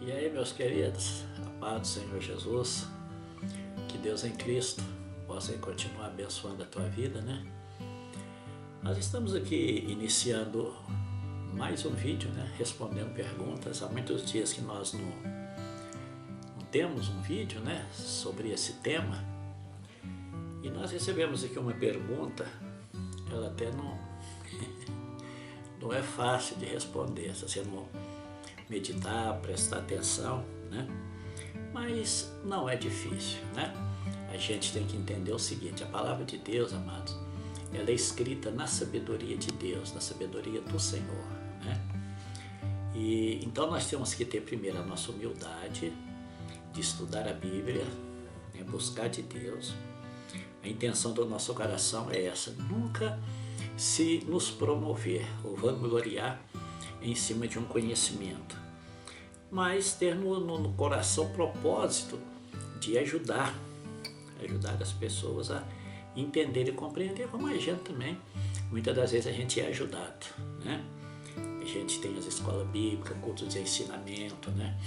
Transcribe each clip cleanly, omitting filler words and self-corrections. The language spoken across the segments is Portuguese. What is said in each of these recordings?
E aí, meus queridos, a paz do Senhor Jesus, que Deus em Cristo possa continuar abençoando a tua vida, né? Nós estamos aqui iniciando mais um vídeo, né? Respondendo perguntas. Há muitos dias que nós não temos um vídeo, né? Sobre esse tema. E nós recebemos aqui uma pergunta, ela até não é fácil de responder, se você não meditar, prestar atenção, né? Mas não é difícil, né? A gente tem que entender o seguinte: a palavra de Deus, amados, ela é escrita na sabedoria de Deus, na sabedoria do Senhor, né? E então nós temos que ter primeiro a nossa humildade de estudar a Bíblia, né? Buscar de Deus. A intenção do nosso coração é essa: nunca se nos promover ou vangloriar em cima de um conhecimento, mas ter no coração o propósito de ajudar as pessoas a entender e compreender, como a gente também, muitas das vezes a gente é ajudado, né? A gente tem as escolas bíblicas, cultos de ensinamento, né?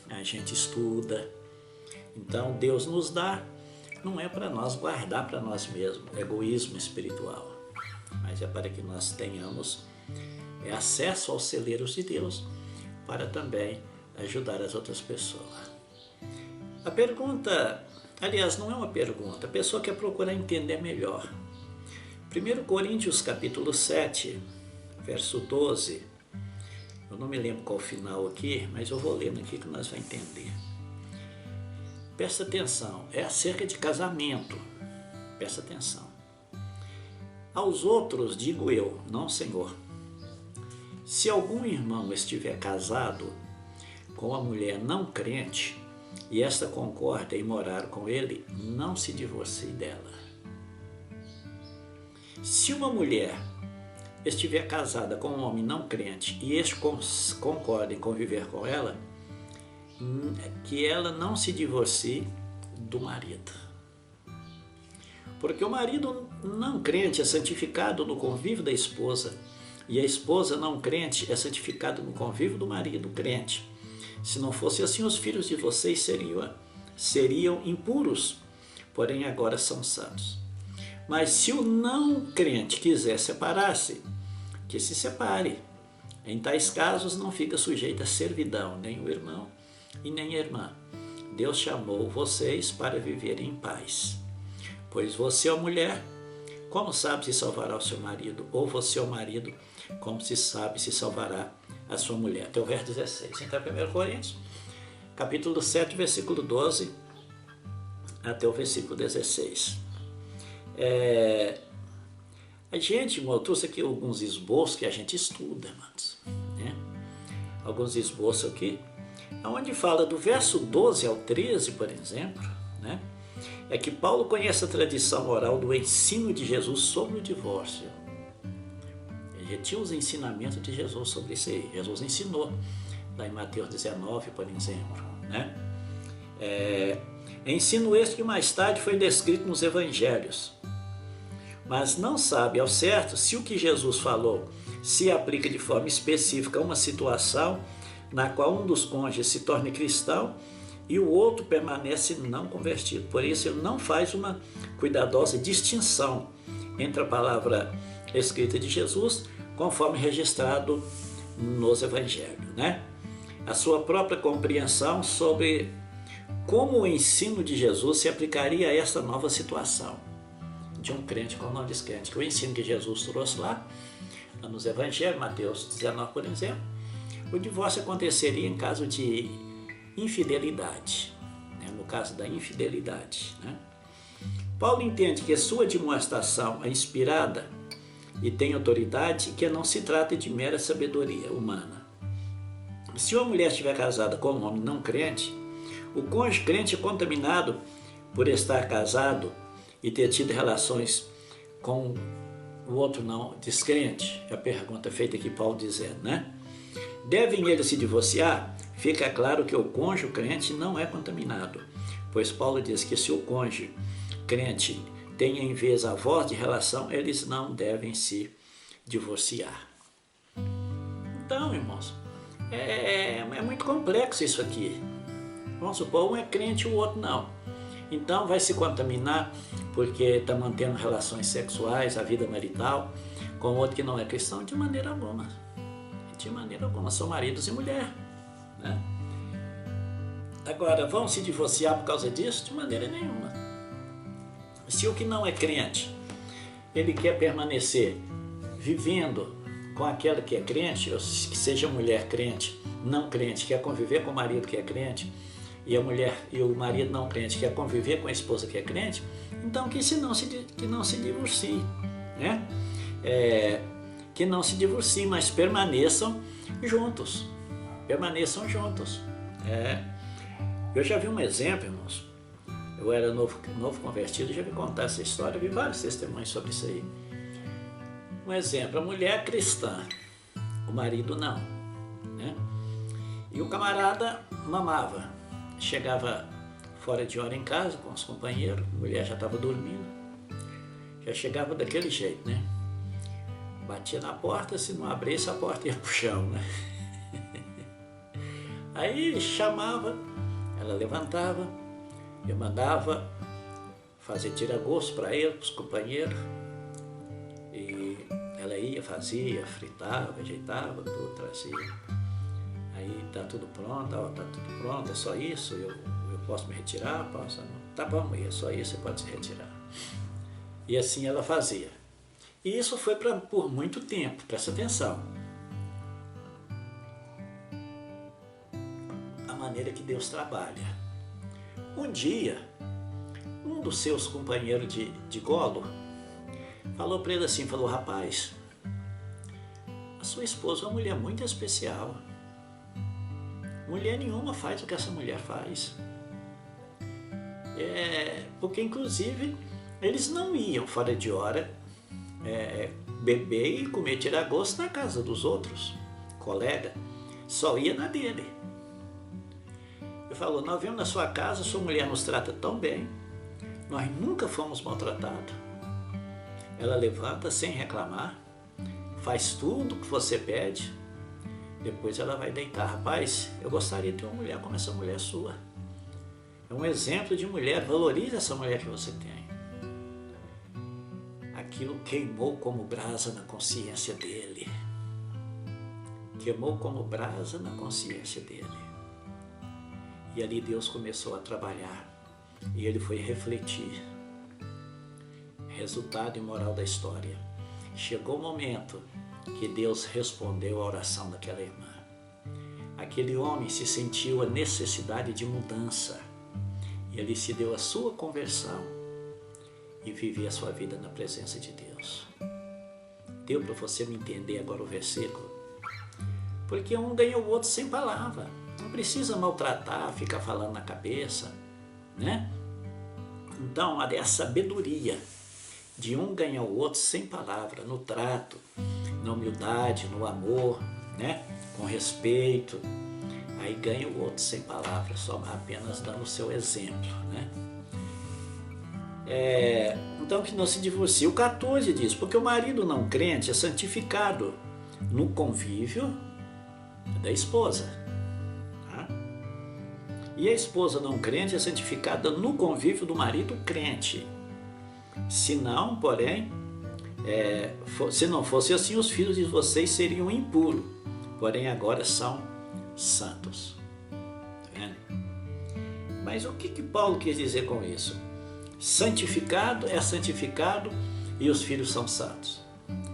A gente estuda. Então Deus nos dá, não é para nós guardar para nós mesmos, egoísmo espiritual, mas é para que nós tenhamos acesso aos celeiros de Deus para também ajudar as outras pessoas. A pergunta, aliás, não é uma pergunta, a pessoa quer procurar entender melhor. 1 Coríntios capítulo 7, verso 12, eu não me lembro qual o final aqui, mas eu vou lendo aqui que nós vamos entender. Presta atenção, é acerca de casamento, presta atenção. Aos outros digo eu, não Senhor, se algum irmão estiver casado com uma mulher não crente e esta concorda em morar com ele, não se divorcie dela. Se uma mulher estiver casada com um homem não crente e este concorda em conviver com ela, que ela não se divorcie do marido. Porque o marido não crente é santificado no convívio da esposa, e a esposa não crente é santificada no convívio do marido crente. Se não fosse assim, os filhos de vocês seriam impuros, porém agora são santos. Mas se o não crente quiser separar-se, que se separe. Em tais casos não fica sujeito à servidão, nem o irmão e nem a irmã. Deus chamou vocês para viverem em paz. Pois você, ó mulher, como sabe se salvará o seu marido? Ou você, ó marido, como se sabe se salvará a sua mulher? Até o verso 16. Então, 1 Coríntios, capítulo 7, versículo 12, até o versículo 16. A gente, irmão, eu trouxe aqui alguns esboços que a gente estuda, irmãos, né? Alguns esboços aqui, onde fala do verso 12 ao 13, por exemplo, né? É que Paulo conhece a tradição oral do ensino de Jesus sobre o divórcio. Ele tinha os ensinamentos de Jesus sobre isso aí. Jesus ensinou lá em Mateus 19, por exemplo, né? Ensino este que mais tarde foi descrito nos evangelhos, mas não sabe ao certo se o que Jesus falou se aplica de forma específica a uma situação na qual um dos cônjuges se torne cristão e o outro permanece não convertido. Por isso ele não faz uma cuidadosa distinção entre a palavra escrita de Jesus, conforme registrado nos evangelhos, né? A sua própria compreensão sobre como o ensino de Jesus se aplicaria a essa nova situação de um crente com um não descrente, que o ensino que Jesus trouxe lá nos evangelhos, Mateus 19, por exemplo, o divórcio aconteceria em caso de infidelidade, né? No caso da infidelidade, né? Paulo entende que a sua demonstração é inspirada e tem autoridade, que não se trata de mera sabedoria humana. Se uma mulher estiver casada com um homem não crente, o cônjuge crente é contaminado por estar casado e ter tido relações com o outro não descrente. É a pergunta feita aqui Paulo dizendo, né? Devem eles se divorciar? Fica claro que o cônjuge crente não é contaminado, pois Paulo diz que se o cônjuge crente tem em vez a voz de relação, eles não devem se divorciar. Então, irmãos, É muito complexo isso aqui. Vamos supor, um é crente e o outro não. Então vai se contaminar porque está mantendo relações sexuais, a vida marital, com outro que não é cristão de maneira alguma. De maneira alguma, são maridos e mulher, né? Agora, vão se divorciar por causa disso? De maneira nenhuma. Se o que não é crente, ele quer permanecer vivendo com aquela que é crente, ou que seja mulher crente, não crente, quer conviver com o marido que é crente, e a mulher e o marido não crente quer conviver com a esposa que é crente, então que não se divorcie, né? Que não se divorciem, mas permaneçam juntos. Permaneçam juntos. Eu já vi um exemplo, irmãos. Eu era novo convertido, já vi contar essa história, vi vários testemunhos sobre isso aí. Um exemplo, a mulher cristã, o marido não, né? E o camarada mamava, chegava fora de hora em casa com os companheiros, a mulher já estava dormindo, já chegava daquele jeito, né? Batia na porta, se não abrisse a porta ia pro chão, né? Aí ele chamava, ela levantava, eu mandava fazer tira-gosto para ele, para os companheiros, e ela ia, fazia, fritava, ajeitava, tudo, trazia. Aí tá tudo pronto, ó, tá tudo pronto, é só isso, eu posso me retirar? Posso? Não. Tá bom, é só isso, você pode se retirar. E assim ela fazia. E isso foi por muito tempo, presta atenção. A maneira que Deus trabalha. Um dia, um dos seus companheiros de golo falou para ele assim, falou, rapaz, a sua esposa é uma mulher muito especial. Mulher nenhuma faz o que essa mulher faz. Porque inclusive eles não iam fora de hora beber e comer tira-gosto na casa dos outros, colega, só ia na dele. Ele falou, nós vemos na sua casa, sua mulher nos trata tão bem, nós nunca fomos maltratados. Ela levanta sem reclamar, faz tudo o que você pede, depois ela vai deitar. Rapaz, eu gostaria de ter uma mulher como essa mulher sua. É um exemplo de mulher, valorize essa mulher que você tem. Aquilo queimou como brasa na consciência dele. Queimou como brasa na consciência dele. E ali Deus começou a trabalhar. E ele foi refletir. Resultado e moral da história. Chegou o momento que Deus respondeu à oração daquela irmã. Aquele homem se sentiu a necessidade de mudança. E ele se deu a sua conversão e viver a sua vida na presença de Deus. Deu para você me entender agora o versículo? Porque um ganha o outro sem palavra. Não precisa maltratar, ficar falando na cabeça, né? Então, é a sabedoria de um ganhar o outro sem palavra, no trato, na humildade, no amor, né? Com respeito. Aí ganha o outro sem palavras, só apenas dando o seu exemplo, né? Então que não se divorcie. O 14 diz, porque o marido não crente é santificado no convívio da esposa. Tá? E a esposa não crente é santificada no convívio do marido crente. Se não, porém, se não fosse assim, os filhos de vocês seriam impuros, porém agora são santos. Tá vendo? Mas o que Paulo quis dizer com isso? Santificado é santificado e os filhos são santos.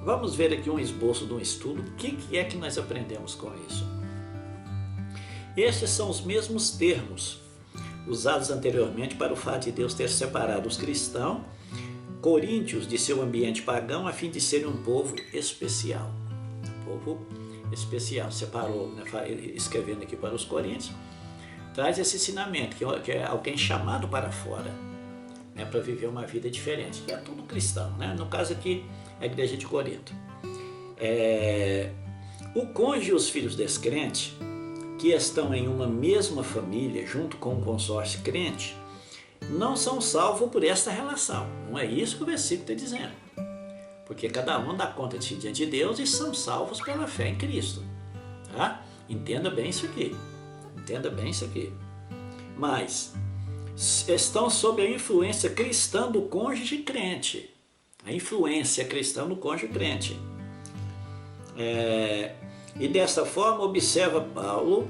Vamos ver aqui um esboço de um estudo. O que é que nós aprendemos com isso? Estes são os mesmos termos usados anteriormente para o fato de Deus ter separado os cristãos coríntios de seu ambiente pagão a fim de serem um povo especial. Um povo especial. Separou, né, escrevendo aqui para os coríntios, traz esse ensinamento, que é alguém chamado para fora, né, para viver uma vida diferente. É tudo cristão, né? No caso aqui, a igreja de Corinto. O cônjuge e os filhos descrentes, que estão em uma mesma família, junto com um consórcio crente, não são salvos por esta relação. Não é isso que o versículo está dizendo. Porque cada um dá conta de si diante de Deus e são salvos pela fé em Cristo. Tá? Entenda bem isso aqui. Entenda bem isso aqui. Mas estão sob a influência cristã do cônjuge crente. A influência cristã do cônjuge crente. E dessa forma, observa Paulo,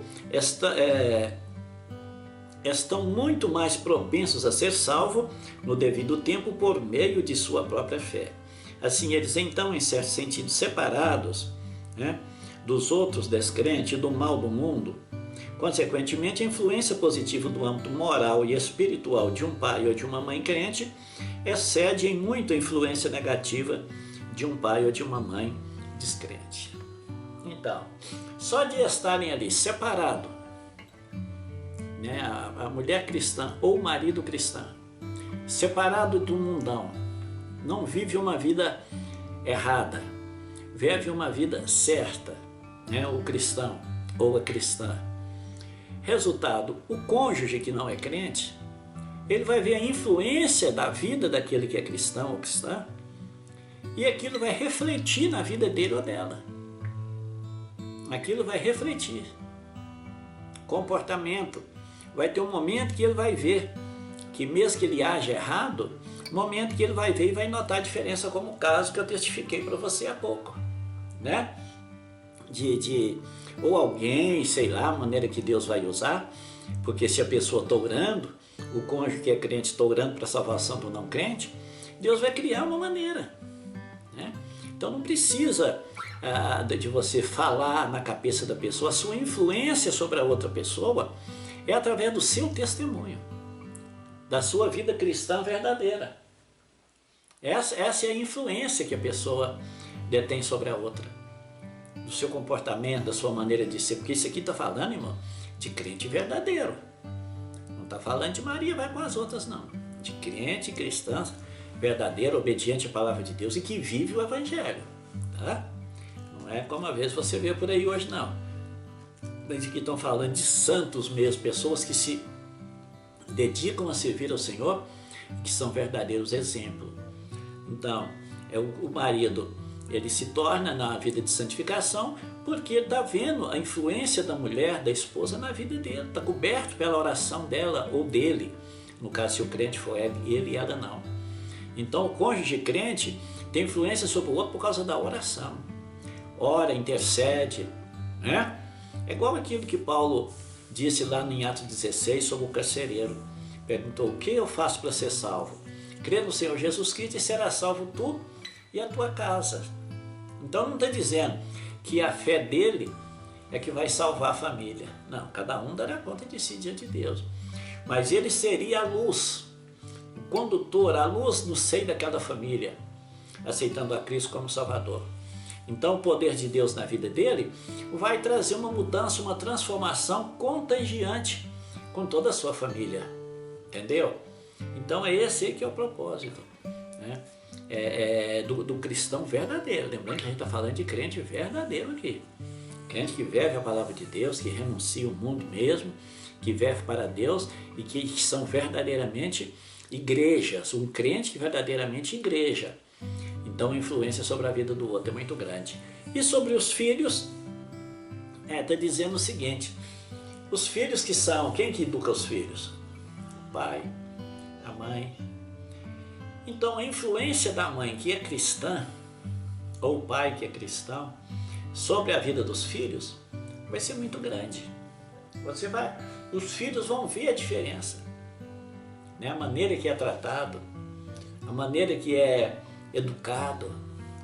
estão muito mais propensos a ser salvos no devido tempo por meio de sua própria fé. Assim, eles então, em certo sentido, separados, né, dos outros descrentes e do mal do mundo. Consequentemente, a influência positiva do âmbito moral e espiritual de um pai ou de uma mãe crente excede em muito a influência negativa de um pai ou de uma mãe descrente. Então, só de estarem ali separados, né, a mulher cristã ou o marido cristão, separado do mundão, não vive uma vida errada, vive uma vida certa, né, o cristão ou a cristã. Resultado, o cônjuge que não é crente, ele vai ver a influência da vida daquele que é cristão ou cristã, e aquilo vai refletir na vida dele ou dela. Aquilo vai refletir. Comportamento. Vai ter um momento que ele vai ver que mesmo que ele age errado, momento que ele vai ver e vai notar a diferença, como o caso que eu testifiquei para você há pouco, né? Ou alguém, sei lá, a maneira que Deus vai usar, porque se a pessoa está orando, o cônjuge que é crente está orando para a salvação do não crente, Deus vai criar uma maneira, né? Então não precisa de você falar na cabeça da pessoa. A sua influência sobre a outra pessoa é através do seu testemunho, da sua vida cristã verdadeira. Essa é a influência que a pessoa detém sobre a outra, do seu comportamento, da sua maneira de ser, porque isso aqui está falando, irmão, de crente verdadeiro. Não está falando de Maria, vai com as outras, não. De crente cristã verdadeiro, obediente à palavra de Deus e que vive o evangelho, tá? Não é como às vezes você vê por aí hoje, não. Mas aqui estão falando de santos mesmo, pessoas que se dedicam a servir ao Senhor, que são verdadeiros exemplos. Então, o marido, ele se torna na vida de santificação porque ele está vendo a influência da mulher, da esposa na vida dele, está coberto pela oração dela ou dele, no caso se o crente for ele e ela não. Então o cônjuge crente tem influência sobre o outro por causa da oração, ora, intercede, né? É igual aquilo que Paulo disse lá em Atos 16 sobre o carcereiro, perguntou: o que eu faço para ser salvo? Crê no Senhor Jesus Cristo e será salvo tu e a tua casa. Então não está dizendo que a fé dele é que vai salvar a família. Não, cada um dará conta de si diante de Deus. Mas ele seria a luz, o condutor, a luz no seio daquela família, aceitando a Cristo como Salvador. Então o poder de Deus na vida dele vai trazer uma mudança, uma transformação contagiante com toda a sua família. Entendeu? Então é esse aí que é o propósito, né? Do cristão verdadeiro. Lembrando que a gente está falando de crente verdadeiro aqui. Crente que vive a palavra de Deus, que renuncia o mundo mesmo, que vive para Deus e que são verdadeiramente igrejas. Um crente que verdadeiramente igreja. Então a influência sobre a vida do outro é muito grande. E sobre os filhos, está dizendo o seguinte: os filhos que são, quem que educa os filhos? O pai, a mãe. Então a influência da mãe que é cristã, ou o pai que é cristão, sobre a vida dos filhos, vai ser muito grande. Os filhos vão ver a diferença, né? A maneira que é tratado, a maneira que é educado,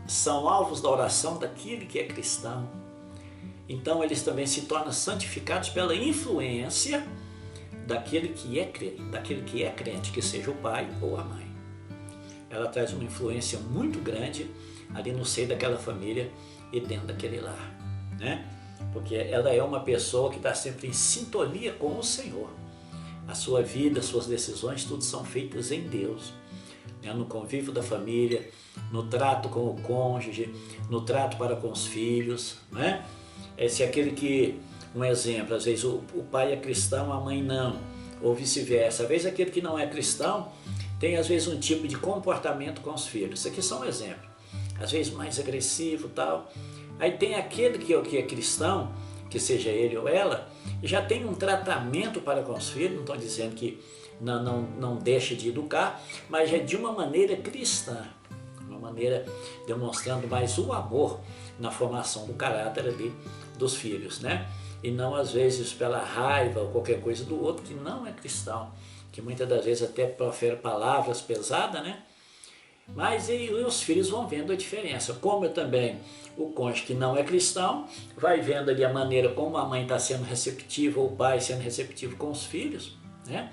são alvos da oração daquele que é cristão. Então eles também se tornam santificados pela influência daquele que é crente, que seja o pai ou a mãe. Ela traz uma influência muito grande ali no seio daquela família e dentro daquele lar, né? Porque ela é uma pessoa que está sempre em sintonia com o Senhor. A sua vida, as suas decisões, tudo são feitas em Deus, né? No convívio da família, no trato com o cônjuge, no trato para com os filhos, né? Se aquele que, um exemplo, às vezes o pai é cristão, a mãe não, ou vice-versa. Às vezes aquele que não é cristão tem às vezes um tipo de comportamento com os filhos. Isso aqui são um exemplo. Às vezes mais agressivo e tal. Aí tem aquele que é cristão, que seja ele ou ela, já tem um tratamento para com os filhos, não estou dizendo que não deixe de educar, mas é de uma maneira cristã, uma maneira demonstrando mais o amor na formação do caráter ali dos filhos, né? E não às vezes pela raiva ou qualquer coisa do outro que não é cristão, que muitas das vezes até profere palavras pesadas, né? Mas e os filhos vão vendo a diferença, como também o cônjuge que não é cristão vai vendo ali a maneira como a mãe está sendo receptiva, ou o pai sendo receptivo com os filhos, né?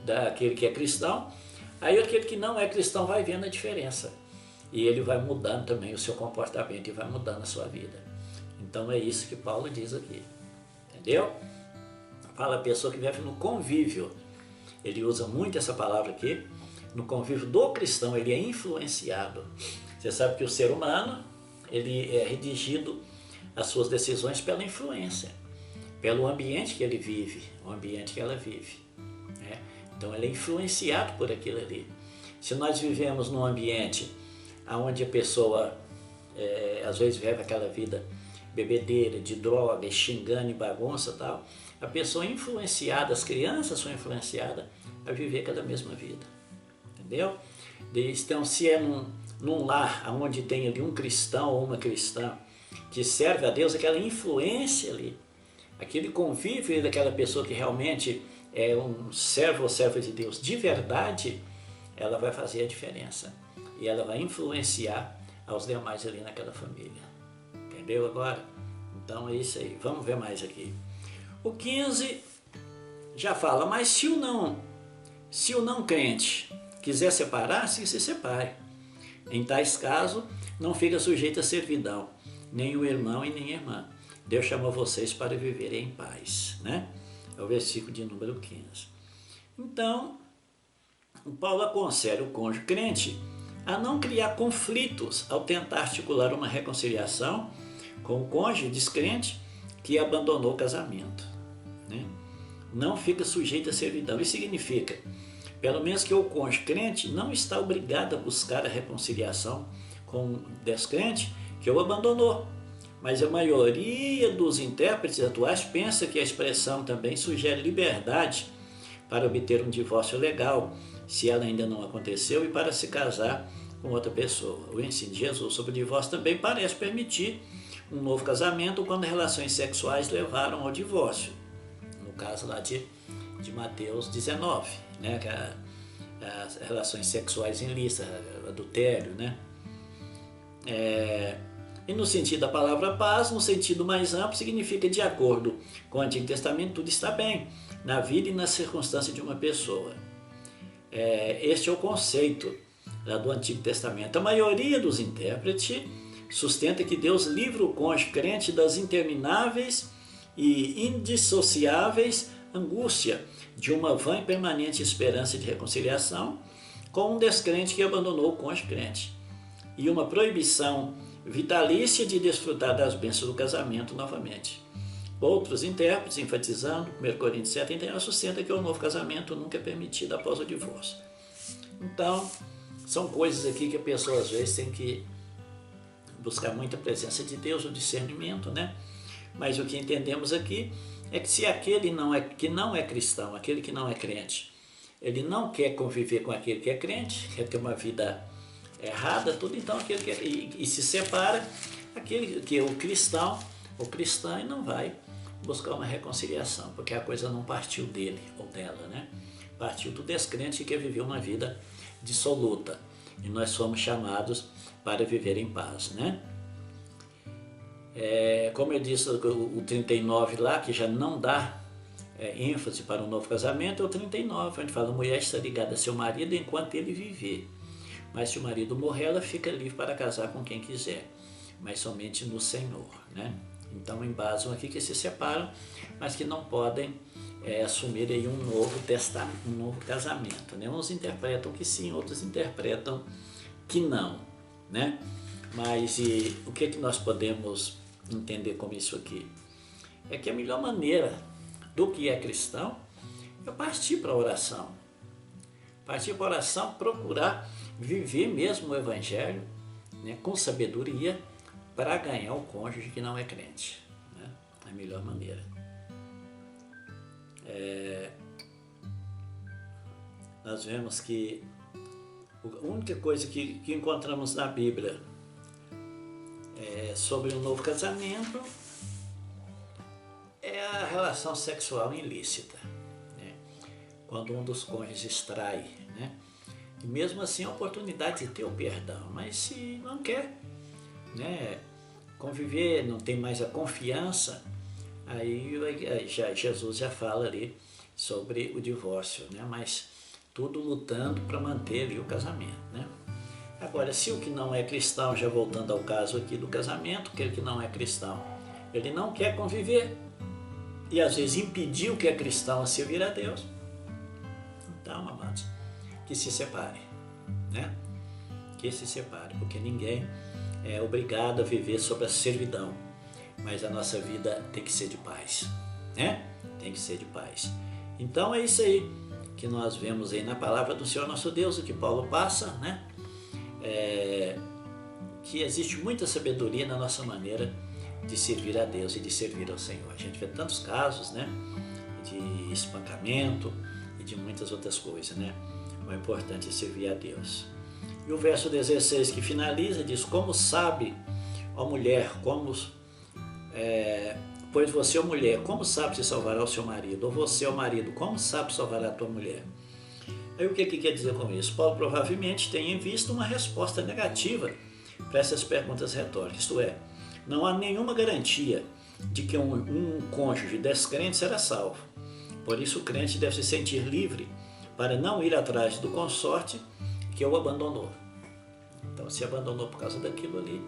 Daquele que é cristão, aí aquele que não é cristão vai vendo a diferença e ele vai mudando também o seu comportamento e vai mudando a sua vida. Então é isso que Paulo diz aqui, entendeu? Fala a pessoa que vive no convívio, ele usa muito essa palavra aqui, no convívio do cristão, ele é influenciado. Você sabe que o ser humano, ele é redigido as suas decisões pela influência, pelo ambiente que ele vive, o ambiente que ela vive, né? Então ele é influenciado por aquilo ali. Se nós vivemos num ambiente onde a pessoa às vezes vive aquela vida bebedeira, de droga, xingando e bagunça e tal, a pessoa é influenciada, as crianças são influenciadas a viver aquela mesma vida. Entendeu? Então, se é num lar onde tem ali um cristão ou uma cristã que serve a Deus, aquela influência ali, aquele convívio daquela pessoa que realmente é um servo ou serva de Deus de verdade, ela vai fazer a diferença. E ela vai influenciar aos demais ali naquela família. Entendeu agora? Então é isso aí. Vamos ver mais aqui. O 15 já fala, mas se o não crente quiser separar-se, que se separe. Em tais casos, não fica sujeito à servidão, nem o irmão e nem a irmã. Deus chamou vocês para viverem em paz, né? É o versículo de número 15. Então, o Paulo aconselha o cônjuge crente a não criar conflitos ao tentar articular uma reconciliação com o cônjuge descrente que abandonou o casamento, né? Não fica sujeito à servidão. Isso significa, pelo menos, que o cônjuge crente não está obrigado a buscar a reconciliação com o descrente que o abandonou. Mas a maioria dos intérpretes atuais pensa que a expressão também sugere liberdade para obter um divórcio legal, se ela ainda não aconteceu, e para se casar com outra pessoa. O ensino de Jesus sobre o divórcio também parece permitir um novo casamento quando relações sexuais levaram ao divórcio. No caso lá de Mateus 19, né, que as relações sexuais ilícitas, adultério, né? E no sentido da palavra paz, no sentido mais amplo, significa de acordo com o Antigo Testamento, tudo está bem na vida e na circunstância de uma pessoa. Este é o conceito do Antigo Testamento. A maioria dos intérpretes sustenta que Deus livra o cônjuge crente das intermináveis e indissociáveis angústia de uma vã e permanente esperança de reconciliação com um descrente que abandonou o cônjuge crente, e uma proibição vitalícia de desfrutar das bênçãos do casamento novamente. Outros intérpretes, enfatizando 1 Coríntios 7:31, sustentam que o novo casamento nunca é permitido após o divórcio. Então, são coisas aqui que a pessoa às vezes tem que buscar muita presença de Deus, o discernimento, né? Mas o que entendemos aqui é que se aquele que não é cristão, aquele que não é crente, ele não quer conviver com aquele que é crente, quer ter uma vida errada, tudo, então aquele que se separa, aquele que é o cristão ou cristã, e não vai buscar uma reconciliação, porque a coisa não partiu dele ou dela, né? Partiu do descrente que quer viver uma vida dissoluta. E nós somos chamados para viver em paz, né? Como eu disse, o 39 lá, que já não dá ênfase para um novo casamento, é o 39, onde fala: a mulher está ligada a seu marido enquanto ele viver. Mas se o marido morrer, ela fica livre para casar com quem quiser, mas somente no Senhor, né? Então, embasam aqui que se separam, mas que não podem assumir aí um novo testamento, um novo casamento, né? Uns interpretam que sim, outros interpretam que não, né? Mas o que nós podemos entender com isso aqui? É que a melhor maneira do que é cristão é partir para a oração. Partir para a oração, procurar viver mesmo o Evangelho, né, com sabedoria, para ganhar o cônjuge que não é crente, né? A melhor maneira. Nós vemos que a única coisa que encontramos na Bíblia sobre um novo casamento é a relação sexual ilícita, né? Quando um dos cônjuges trai, né? E mesmo assim a oportunidade de ter o perdão, mas se não quer, né, conviver, não tem mais a confiança, aí Jesus já fala ali sobre o divórcio, né? Mas tudo lutando para manter ali o casamento, né? Agora, se o que não é cristão, já voltando ao caso aqui do casamento, aquele que não é cristão, ele não quer conviver e às vezes impedir o que é cristão a servir a Deus, então, amados, que se separe, né? Que se separe, porque ninguém é obrigado a viver sob a servidão, mas a nossa vida tem que ser de paz, né? Tem que ser de paz. Então é isso aí que nós vemos aí na palavra do Senhor nosso Deus, o que Paulo passa, né? Que existe muita sabedoria na nossa maneira de servir a Deus e de servir ao Senhor. A gente vê tantos casos, né, de espancamento e de muitas outras coisas, né? O importante é servir a Deus. E o verso 16 que finaliza diz: como sabe, ó mulher, pois você, ó mulher, como sabe se salvará o seu marido? Ou você, ó marido, como sabe salvará a tua mulher? Aí o que quer dizer com isso? Paulo provavelmente tem em vista uma resposta negativa para essas perguntas retóricas, isto é, não há nenhuma garantia de que um cônjuge descrente será salvo. Por isso o crente deve se sentir livre para não ir atrás do consorte que o abandonou. Então, se abandonou por causa daquilo ali,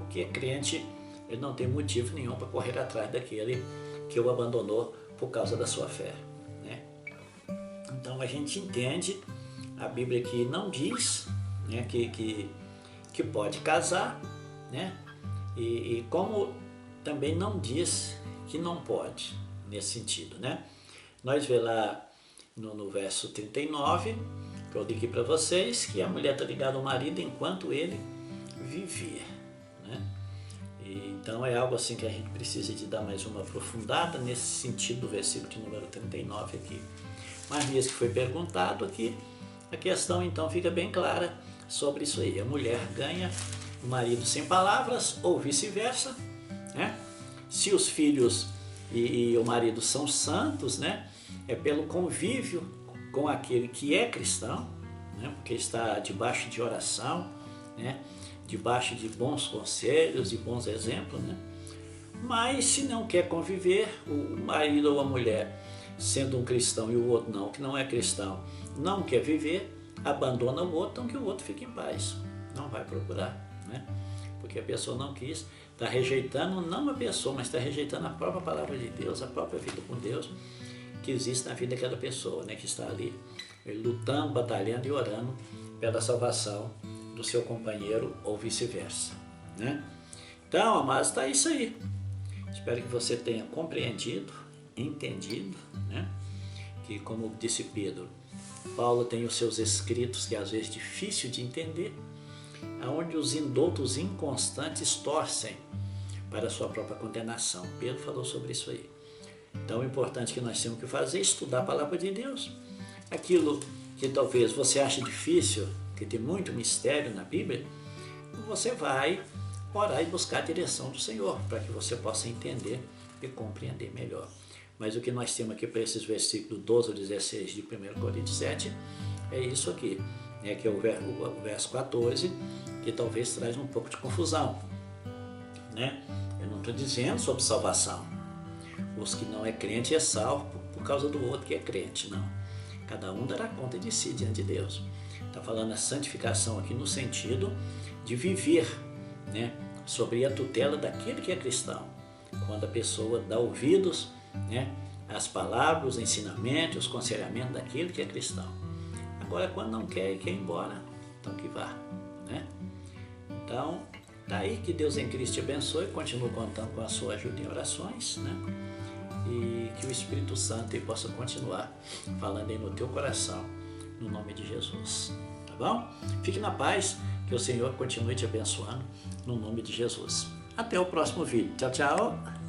o que é crente, ele não tem motivo nenhum para correr atrás daquele que o abandonou por causa da sua fé, né? Então, a gente entende, a Bíblia aqui não diz, né, que pode casar, né? E como também não diz que não pode, nesse sentido, né? Nós vemos lá no verso 39, que eu li aqui para vocês, que a mulher está ligada ao marido enquanto ele viver, né? Então é algo assim que a gente precisa de dar mais uma aprofundada nesse sentido do versículo de número 39 aqui. Mas mesmo que foi perguntado aqui, a questão então fica bem clara sobre isso aí. A mulher ganha o marido sem palavras ou vice-versa, né? Se os filhos e o marido são santos, né, é pelo convívio com aquele que é cristão, né, porque está debaixo de oração, né, debaixo de bons conselhos e bons exemplos, né? Mas se não quer conviver, o marido ou a mulher, sendo um cristão e o outro não, que não é cristão, não quer viver, abandona o outro, então que o outro fique em paz, não vai procurar, né? Porque a pessoa não quis, está rejeitando não a pessoa, mas está rejeitando a própria palavra de Deus, a própria vida com Deus que existe na vida daquela pessoa, né, que está ali lutando, batalhando e orando pela salvação do seu companheiro ou vice-versa, né? Então, amados, está isso aí. Espero que você tenha compreendido, entendido, né? Que, como disse Pedro, Paulo tem os seus escritos que às vezes é difícil de entender, aonde os indoutos inconstantes torcem para a sua própria condenação. Pedro falou sobre isso aí. Então, o importante que nós temos que fazer é estudar a palavra de Deus. Aquilo que talvez você ache difícil, que tem muito mistério na Bíblia, você vai orar e buscar a direção do Senhor, para que você possa entender e compreender melhor. Mas o que nós temos aqui para esses versículos 12 ao 16 de 1 Coríntios 7 é isso aqui, né, que é o verso 14, que talvez traz um pouco de confusão, né? Eu não estou dizendo sobre salvação. Os que não é crente é salvo por causa do outro que é crente, não. Cada um dará conta de si diante de Deus. Está falando a santificação aqui no sentido de viver, né, sobre a tutela daquele que é cristão. Quando a pessoa dá ouvidos, né, às palavras, os ensinamentos, os aconselhamentos daquele que é cristão. Agora, quando não quer e quer ir embora, então que vá, né? Então, daí que Deus em Cristo te abençoe, continue contando com a sua ajuda em orações, né? E que o Espírito Santo possa continuar falando aí no teu coração, no nome de Jesus, tá bom? Fique na paz, que o Senhor continue te abençoando, no nome de Jesus. Até o próximo vídeo. Tchau, tchau!